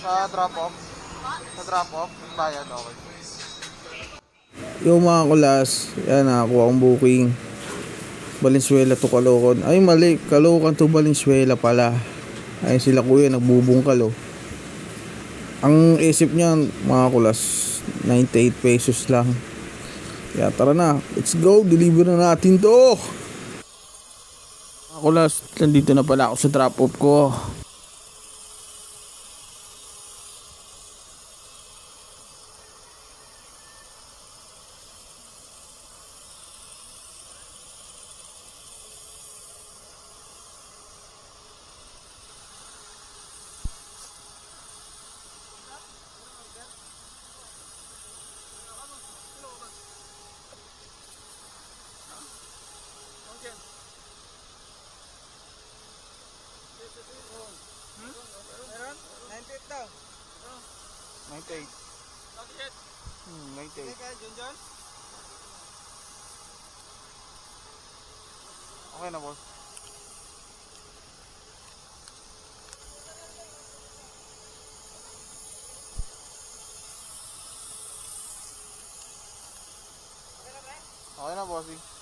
Sa drop off. Sa drop off, bayad, okay. Yung mga kulas, yan nakakuha akong booking. Valenzuela to Caloocan. Ay mali, Caloocan to Valenzuela pala. Ay sila kuya nagbubungkal oh. Ang isip niya mga kulas 98 pesos lang. Kaya tara na, let's go, deliver na natin to. Mga kulas, nandito na pala ako sa drop off ko. Meron? 98 daw. 98. 98. Kaya John? Okay na, boss. Okay na, bossy.